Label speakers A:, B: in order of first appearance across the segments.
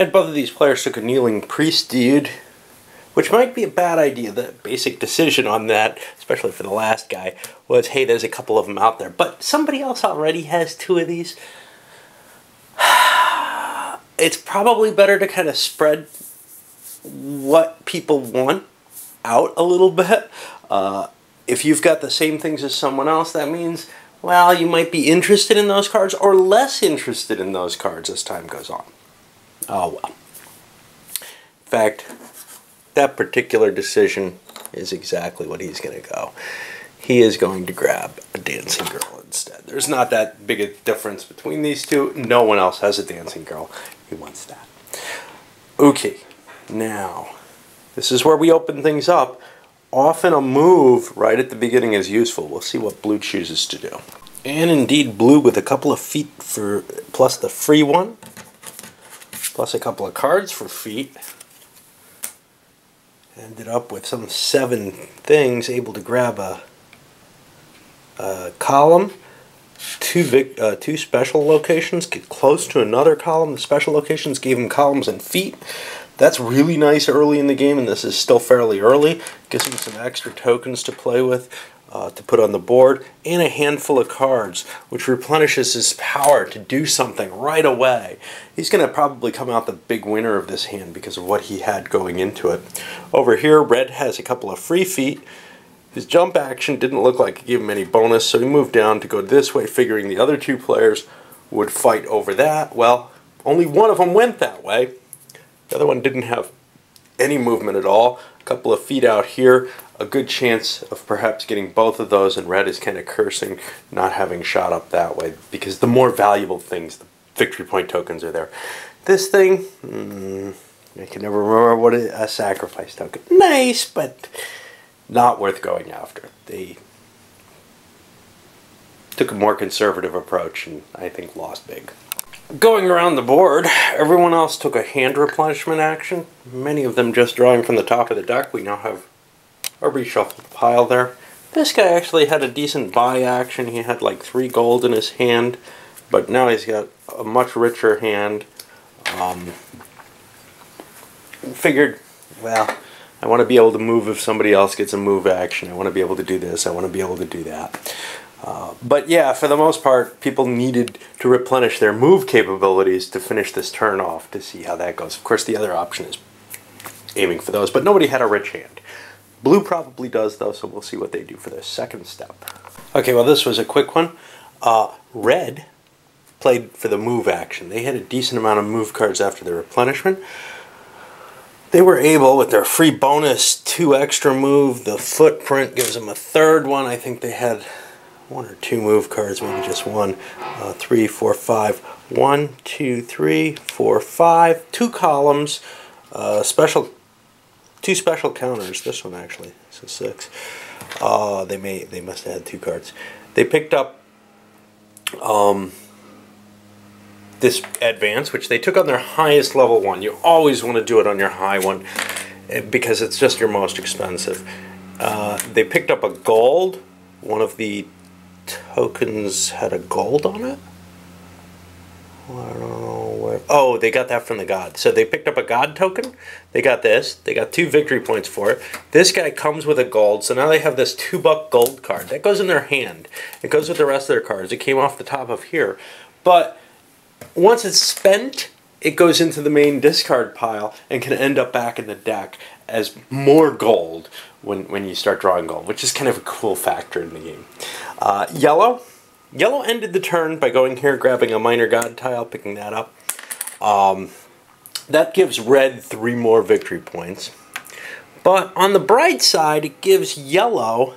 A: And both of these players took a kneeling priest dude, which might be a bad idea. The basic decision on that, especially for the last guy, was, hey, there's a couple of them out there. But somebody else already has two of these. It's probably better to kind of spread what people want out a little bit. If you've got the same things as someone else, that means, well, you might be interested in those cards or less interested in those cards as time goes on. Oh well. In fact, that particular decision is exactly what he's going to go. He is going to grab a dancing girl instead. There's not that big a difference between these two. No one else has a dancing girl. He wants that. Okay, now, this is where we open things up. Often a move right at the beginning is useful. We'll see what blue chooses to do. And indeed, blue with a couple of feet for plus the free one, plus a couple of cards for feet. Ended up with some 7 things, able to grab a column, two special locations, get close to another column. The special locations gave him columns and feet. That's really nice early in the game, and this is still fairly early. Gives him some extra tokens to play with, to put on the board, and a handful of cards, which replenishes his power to do something right away. He's going to probably come out the big winner of this hand because of what he had going into it. Over here, red has a couple of free feet. His jump action didn't look like it gave him any bonus, so he moved down to go this way, figuring the other two players would fight over that. Well, only one of them went that way. The other one didn't have any movement at all. A couple of feet out here, a good chance of perhaps getting both of those, and red is kind of cursing not having shot up that way because the more valuable things, the victory point tokens are there. This thing, I can never remember what a sacrifice token. Nice, but not worth going after. They took a more conservative approach and I think lost big. Going around the board, everyone else took a hand replenishment action. Many of them just drawing from the top of the deck. We now have a reshuffled pile there. This guy actually had a decent buy action. He had like 3 gold in his hand, but now he's got a much richer hand. Figured, well, I want to be able to move if somebody else gets a move action. I want to be able to do this. I want to be able to do that. But yeah, for the most part, people needed to replenish their move capabilities to finish this turn off to see how that goes. Of course, the other option is aiming for those, but nobody had a rich hand. Blue probably does, though, so we'll see what they do for their second step. Okay, well, this was a quick one. Red played for the move action. They had a decent amount of move cards after their replenishment. They were able, with their free bonus, 2 extra move. The footprint gives them a 3rd one. I think they had 1 or 2 move cards, maybe just 1. 3, 4, 5. 1, 2, 3, 4, 5. 2 columns. 2 special counters. This one actually. So 6. They must have had 2 cards. They picked up this advance, which they took on their highest level one. You always want to do it on your high one because it's just your most expensive. They picked up a gold. One of the tokens had a gold on it. I don't know where. Oh, they got that from the god. So they picked up a god token. They got this. They got 2 victory points for it. This guy comes with a gold. So now they have this $2 gold card. That goes in their hand. It goes with the rest of their cards. It came off the top of here. But once it's spent, it goes into the main discard pile and can end up back in the deck as more gold when you start drawing gold, which is kind of a cool factor in the game. Yellow ended the turn by going here, grabbing a minor god tile, picking that up. That gives red 3 more victory points. But on the bright side, it gives yellow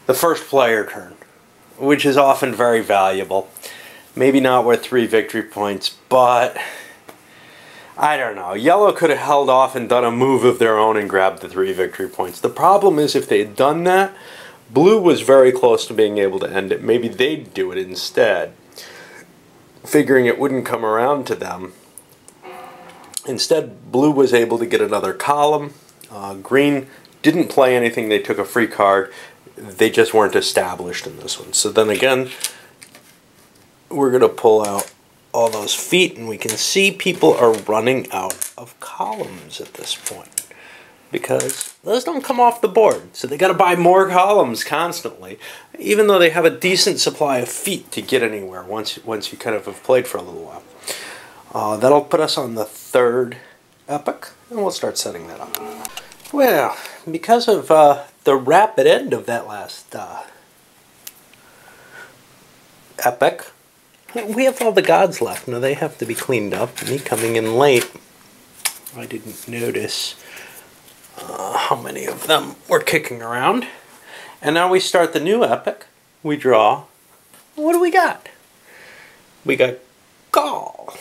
A: the first player turn, which is often very valuable. Maybe not worth 3 victory points, but I don't know. Yellow could have held off and done a move of their own and grabbed the 3 victory points. The problem is if they had done that, blue was very close to being able to end it. Maybe they'd do it instead, figuring it wouldn't come around to them. Instead, blue was able to get another column. Green didn't play anything. They took a free card. They just weren't established in this one. So then again, we're going to pull out all those feet, and we can see people are running out of columns at this point because those don't come off the board, so they got to buy more columns constantly, even though they have a decent supply of feet to get anywhere once you kind of have played for a little while. That'll put us on the third epic, and we'll start setting that up. Well, because of the rapid end of that last epic, we have all the gods left. Now they have to be cleaned up. Me coming in late, I didn't notice how many of them were kicking around. And now we start the new epic. We draw. What do we got? We got Gaul.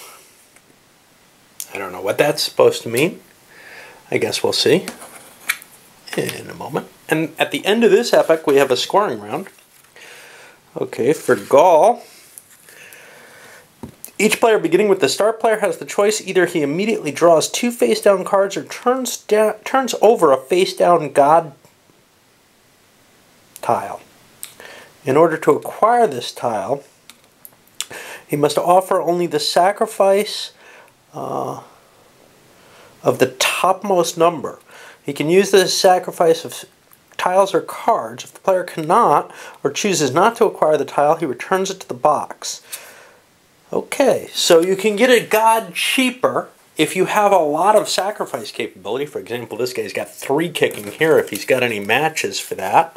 A: I don't know what that's supposed to mean. I guess we'll see in a moment. And at the end of this epic, we have a scoring round. Okay, for Gaul, each player beginning with the start player has the choice. Either he immediately draws 2 face-down cards or turns over a face-down god tile. In order to acquire this tile, he must offer only the sacrifice of the topmost number. He can use the sacrifice of tiles or cards. If the player cannot or chooses not to acquire the tile, he returns it to the box. Okay, so you can get a god cheaper if you have a lot of sacrifice capability. For example, this guy's got 3 kicking here if he's got any matches for that.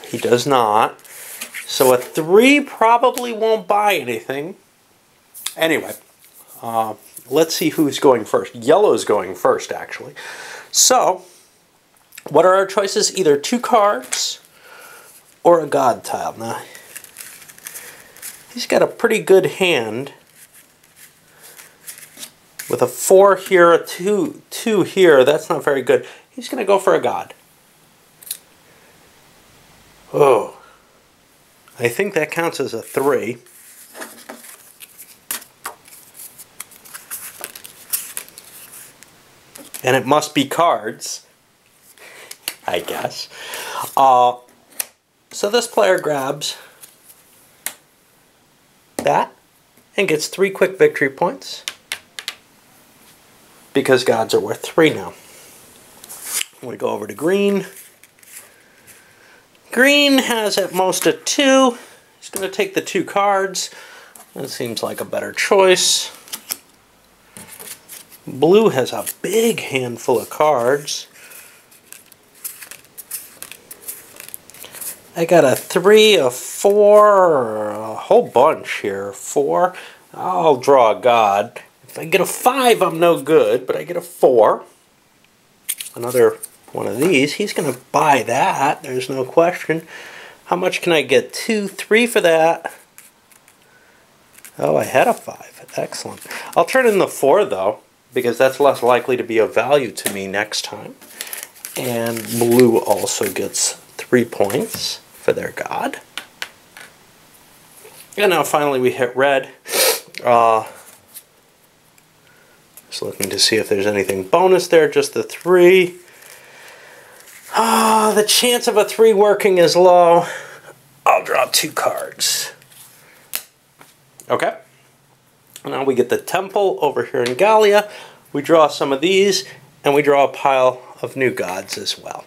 A: He does not. So a 3 probably won't buy anything. Anyway, let's see who's going first. Yellow's going first, actually. So, what are our choices? Either 2 cards or a god tile. Now, he's got a pretty good hand with a 4 here, a 2 here. That's not very good. He's going to go for a god. Oh, I think that counts as a 3. And it must be cards, I guess. So this player grabs that and gets 3 quick victory points because gods are worth 3 now. We go over to green. Green has at most a 2. He's going to take the 2 cards. That seems like a better choice. Blue has a big handful of cards. I got a 3, a 4, a whole bunch here. 4. I'll draw a god. If I get a 5, I'm no good, but I get a 4. Another one of these. He's going to buy that. There's no question. How much can I get? 2, 3 for that. Oh, I had a 5. Excellent. I'll turn in the 4, though, because that's less likely to be of value to me next time. And blue also gets 3 points for their god. And now finally we hit red. Just looking to see if there's anything bonus there. Just the 3. The chance of a 3 working is low. I'll draw 2 cards. Okay. Now we get the temple over here in Gallia. We draw some of these, and we draw a pile of new gods as well.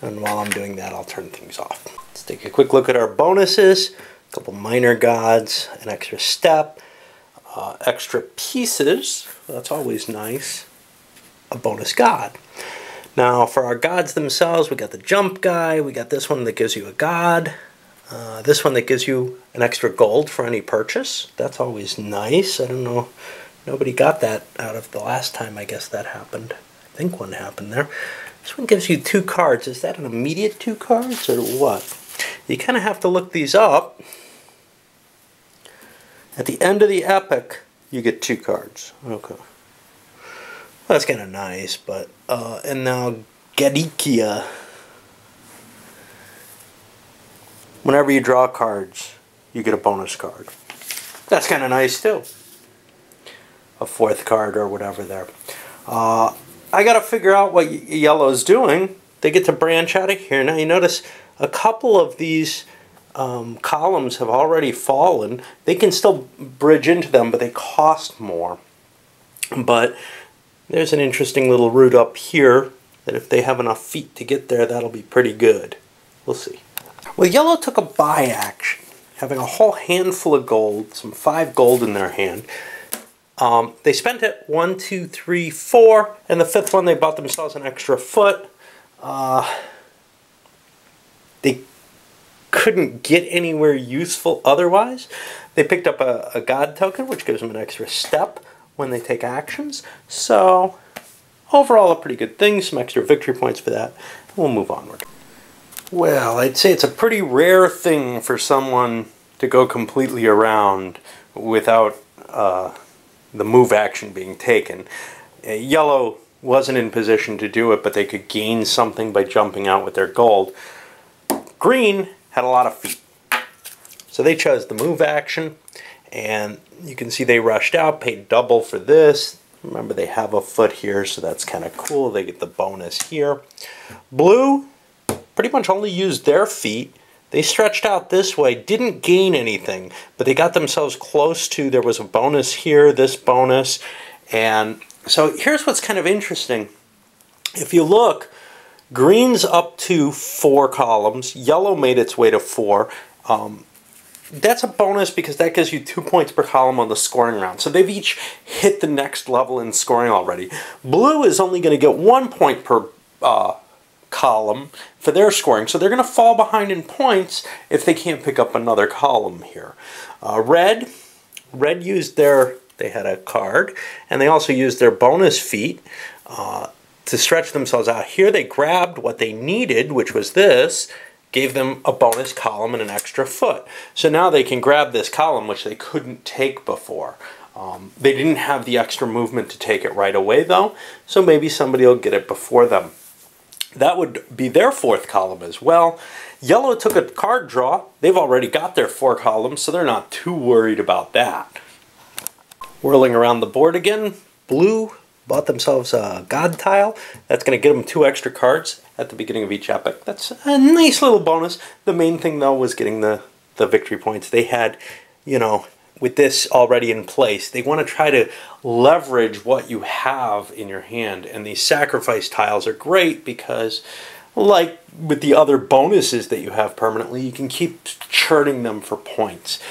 A: And while I'm doing that, I'll turn things off. Let's take a quick look at our bonuses. A couple minor gods, an extra step, extra pieces. That's always nice. A bonus god. Now for our gods themselves, we got the jump guy. We got this one that gives you a god. This one that gives you an extra gold for any purchase. That's always nice. I don't know. Nobody got that out of the last time I guess that happened. I think one happened there. This one gives you 2 cards. Is that an immediate 2 cards or what? You kind of have to look these up. At the end of the epic, you get 2 cards. Okay. Well, that's kind of nice, but... and now Gadikia. Whenever you draw cards, you get a bonus card. That's kind of nice too. A 4th card or whatever there. I got to figure out what yellow's doing. They get to branch out of here. Now you notice a couple of these columns have already fallen. They can still bridge into them, but they cost more. But there's an interesting little route up here that if they have enough feet to get there, that'll be pretty good. We'll see. Well, yellow took a buy action, having a whole handful of gold, some 5 gold in their hand. They spent it 1, 2, 3, 4, and the 5th one they bought themselves an extra foot. They couldn't get anywhere useful otherwise. They picked up a god token, which gives them an extra step when they take actions. So overall a pretty good thing, some extra victory points for that. We'll move onward. Well, I'd say it's a pretty rare thing for someone to go completely around without the move action being taken. Yellow wasn't in position to do it, but they could gain something by jumping out with their gold. Green had a lot of feet, so they chose the move action, and you can see they rushed out, paid double for this. Remember, they have a foot here, so that's kind of cool. They get the bonus here. Blue pretty much only used their feet. They stretched out this way, didn't gain anything, but they got themselves close to, there was a bonus here, this bonus, and so here's what's kind of interesting. If you look, green's up to 4 columns, yellow made its way to 4. That's a bonus because that gives you 2 points per column on the scoring round. So they've each hit the next level in scoring already. Blue is only going to get 1 point per column for their scoring, so they're going to fall behind in points if they can't pick up another column here. Red used their, they had a card, and they also used their bonus feat to stretch themselves out. Here they grabbed what they needed, which was this, gave them a bonus column and an extra foot. So now they can grab this column, which they couldn't take before. They didn't have the extra movement to take it right away though, so maybe somebody will get it before them. That would be their 4th column as well. Yellow took a card draw. They've already got their 4 columns, so they're not too worried about that. Whirling around the board again, blue bought themselves a god tile. That's going to get them 2 extra cards at the beginning of each epic. That's a nice little bonus. The main thing though was getting the victory points. They had, you know, with this already in place, they want to try to leverage what you have in your hand, and these sacrifice tiles are great because, like with the other bonuses that you have permanently, you can keep churning them for points.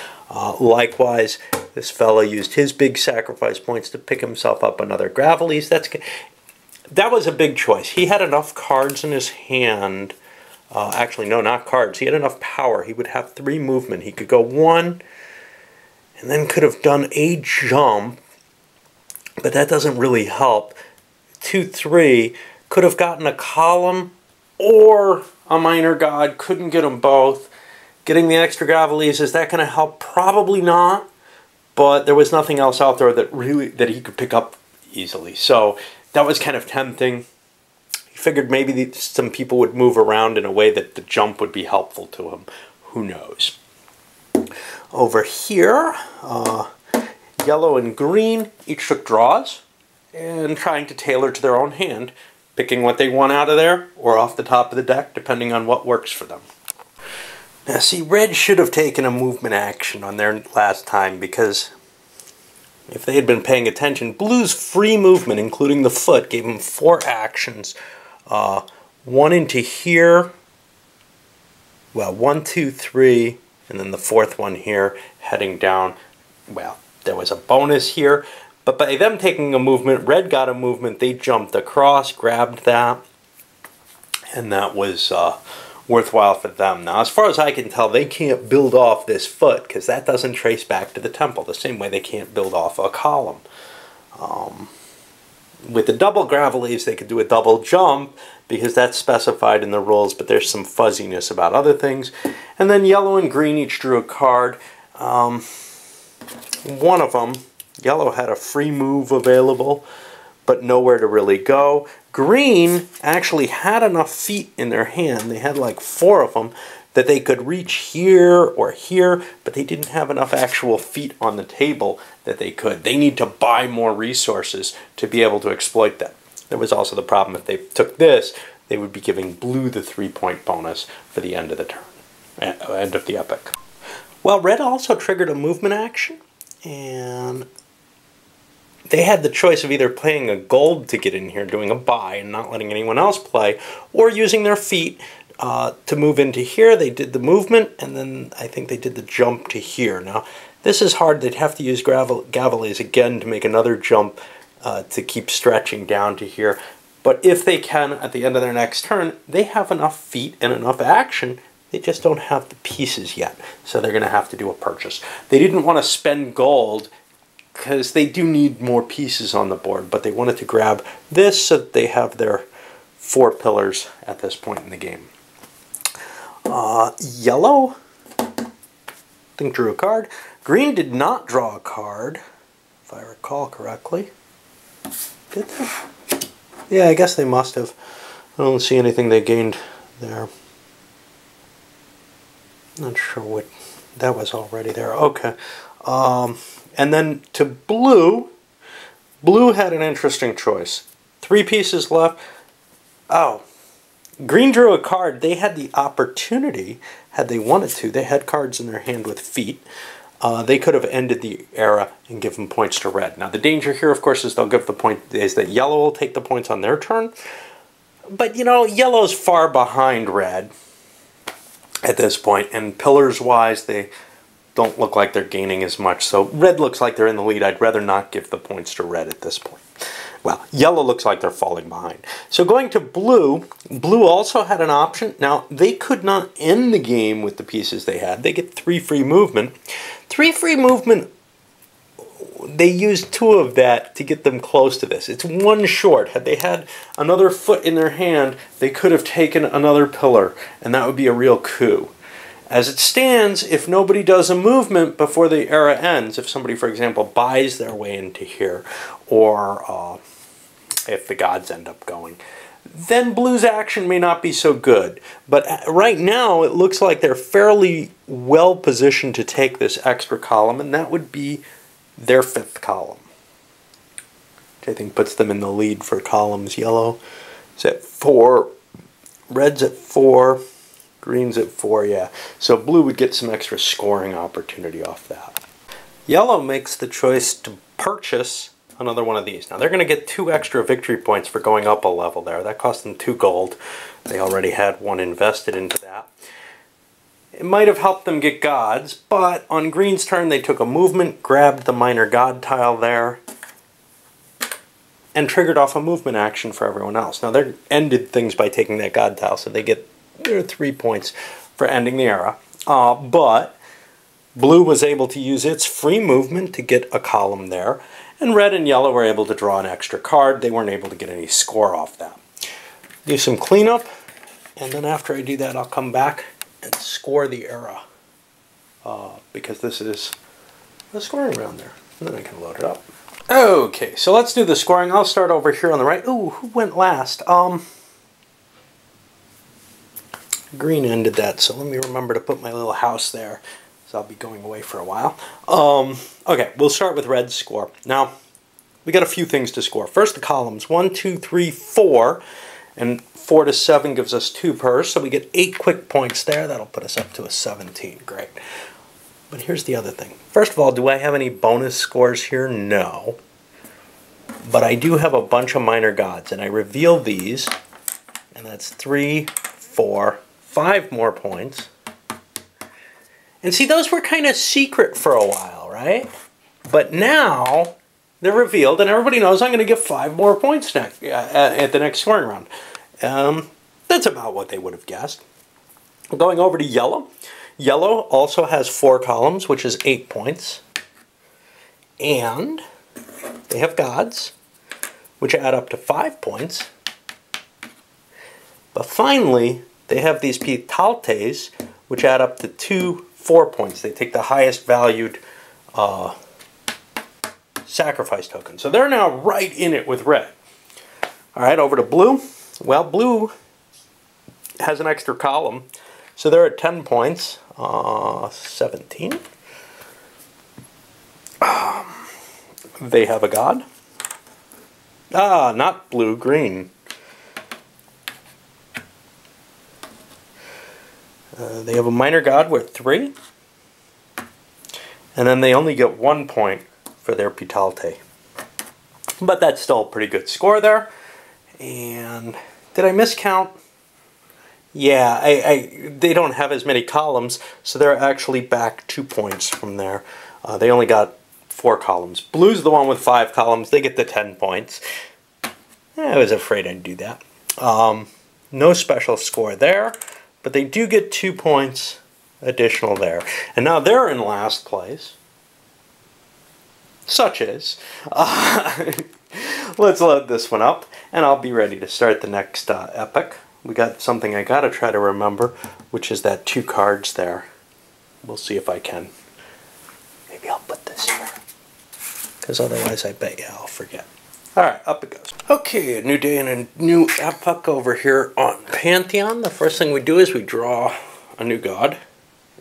A: Likewise, this fella used his big sacrifice points to pick himself up another Graveles. That was a big choice. He had enough cards in his hand. Actually, no, not cards. He had enough power. He would have 3 movement. He could go 1, and then could have done a jump, but that doesn't really help. 2, 3, could have gotten a column or a minor god, couldn't get them both. Getting the extra Graveles, is that going to help? Probably not, but there was nothing else out there that he could pick up easily. So that was kind of tempting. He figured maybe some people would move around in a way that the jump would be helpful to him. Who knows? Over here, yellow and green each took draws and trying to tailor to their own hand, picking what they want out of there or off the top of the deck, depending on what works for them. Now see, red should have taken a movement action on their last time, because if they had been paying attention, blue's free movement, including the foot, gave them 4 actions. 1 into here, well, 1, 2, 3, and then the 4th one here, heading down. Well, there was a bonus here, but by them taking a movement, red got a movement, they jumped across, grabbed that, and that was worthwhile for them. Now, as far as I can tell, they can't build off this foot, because that doesn't trace back to the temple, the same way they can't build off a column. With the double Graveles, they could do a double jump, because that's specified in the rules, but there's some fuzziness about other things. And then yellow and green each drew a card. One of them, yellow had a free move available, but nowhere to really go. Green actually had enough feet in their hand, they had like 4 of them, that they could reach here or here, but they didn't have enough actual feet on the table that they could. They need to buy more resources to be able to exploit that. There was also the problem, if they took this, they would be giving blue the 3-point bonus for the end of the turn. End of the epic. Well, red also triggered a movement action, and they had the choice of either playing a gold to get in here, doing a buy and not letting anyone else play, or using their feet to move into here. They did the movement, and then I think they did the jump to here. Now, this is hard. They'd have to use Gavelees again to make another jump to keep stretching down to here. But if they can, at the end of their next turn, they have enough feet and enough action. They just don't have the pieces yet, so they're going to have to do a purchase. They didn't want to spend gold because they do need more pieces on the board, but they wanted to grab this so that they have their 4 pillars at this point in the game. Yellow, I think, drew a card. Green did not draw a card, if I recall correctly. Did they? Yeah, I guess they must have. I don't see anything they gained there. Not sure what that was already there. Okay. And then to blue, blue had an interesting choice. 3 pieces left. Oh, green drew a card. They had the opportunity, had they wanted to. They had cards in their hand with feet. They could have ended the era and given points to red. Now the danger here, of course, is they'll give the point is that yellow will take the points on their turn. But you know, yellow's far behind red at this point, and pillars-wise, they don't look like they're gaining as much. So red looks like they're in the lead. I'd rather not give the points to red at this point. Well, yellow looks like they're falling behind. So going to blue, blue also had an option. Now, they could not end the game with the pieces they had. They get 3 free movement. 3 free movement, they used 2 of that to get them close to this. It's 1 short. Had they had another foot in their hand, they could have taken another pillar, and that would be a real coup. As it stands, if nobody does a movement before the era ends, if somebody, for example, buys their way into here, or if the gods end up going, then blue's action may not be so good. But right now, it looks like they're fairly well positioned to take this extra column, and that would be their 5th column, which I think puts them in the lead for columns. Yellow is at 4, red's at 4, green's at 4, yeah. So blue would get some extra scoring opportunity off that. Yellow makes the choice to purchase another one of these. Now they're going to get 2 extra victory points for going up a level there. That cost them 2 gold. They already had 1 invested into that. It might have helped them get gods, but on green's turn they took a movement, grabbed the minor god tile there, and triggered off a movement action for everyone else. Now they ended things by taking that god tile, so they get their 3 points for ending the era. But blue was able to use its free movement to get a column there, and red and yellow were able to draw an extra card. They weren't able to get any score off that. Do some cleanup, and then after I do that, I'll come back and score the era, because this is the scoring round there. And then I can load it up. Okay, so let's do the scoring. I'll start over here on the right. Ooh, who went last? Green ended that, so let me remember to put my little house there, so I'll be going away for a while. Okay, we'll start with red's score. Now, we got a few things to score. First, the columns. 1, 2, 3, 4. And 4 to 7 gives us 2 per, so we get 8 quick points there. That'll put us up to a 17. Great. But here's the other thing. First of all, do I have any bonus scores here? No. But I do have a bunch of minor gods, and I reveal these, and that's 3, 4, 5 more points. And see, those were kind of secret for a while, right? But now they're revealed, and everybody knows I'm going to get 5 more points next, at the next scoring round. That's about what they would have guessed. Going over to yellow. Yellow also has 4 columns, which is 8 points. And they have gods, which add up to 5 points. But finally, they have these pitaltes, which add up to 4 points. They take the highest valued sacrifice token. So they're now right in it with red. All right, over to blue. Well, blue has an extra column, so they're at 10 points. 17. They have a god. Not blue, green. They have a minor god with 3. And then they only get 1 point for their Pitalte. But that's still a pretty good score there. And did I miscount? Yeah, they don't have as many columns, so they're actually back 2 points from there. They only got 4 columns. Blue's the one with 5 columns. They get the 10 points. I was afraid I'd do that. No special score there, but they do get 2 points additional there. And now they're in last place. Such is. Let's load this one up, and I'll be ready to start the next epic. We got something I gotta try to remember, which is that 2 cards there. We'll see if I can. Maybe I'll put this here, because otherwise I bet you I'll forget. Alright, up it goes. Okay, a new day and a new epoch over here on Pantheon. The first thing we do is we draw a new god.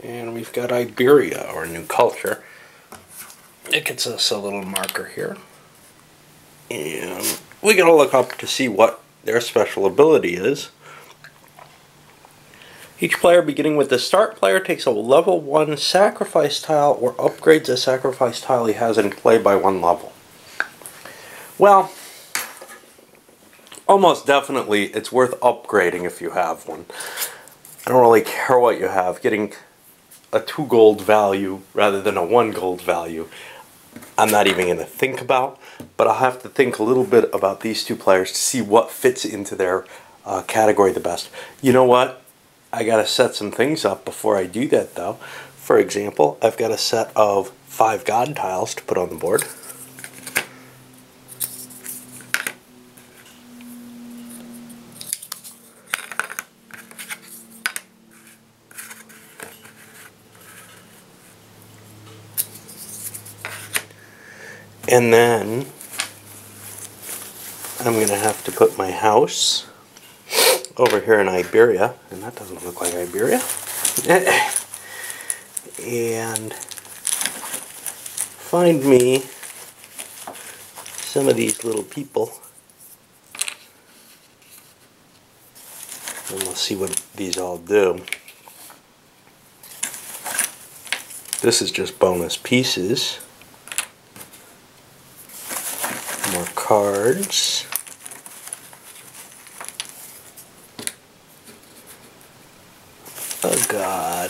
A: And we've got Iberia, or new culture. It gets us a little marker here. And we gotta look up to see what their special ability is. Each player, beginning with the start player, takes a level 1 sacrifice tile or upgrades a sacrifice tile he has in play by 1 level. Well, almost definitely it's worth upgrading if you have one. I don't really care what you have. Getting a 2 gold value rather than a 1 gold value, I'm not even going to think about, but I'll have to think a little bit about these 2 players to see what fits into their category the best. You know what? I got to set some things up before I do that though. For example, I've got a set of 5 god tiles to put on the board. And then I'm going to have to put my house over here in Iberia, and that doesn't look like Iberia. And find me some of these little people. And we'll see what these all do. This is just bonus pieces. More cards. Oh god.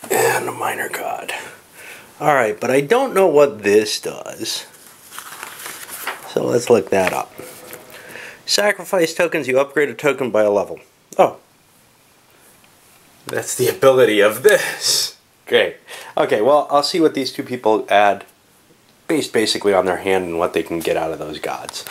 A: And a minor god. Alright, but I don't know what this does. So let's look that up. Sacrifice tokens, you upgrade a token by a level. Oh. That's the ability of this. Great. Okay, well, I'll see what these 2 people add based basically on their hand and what they can get out of those gods.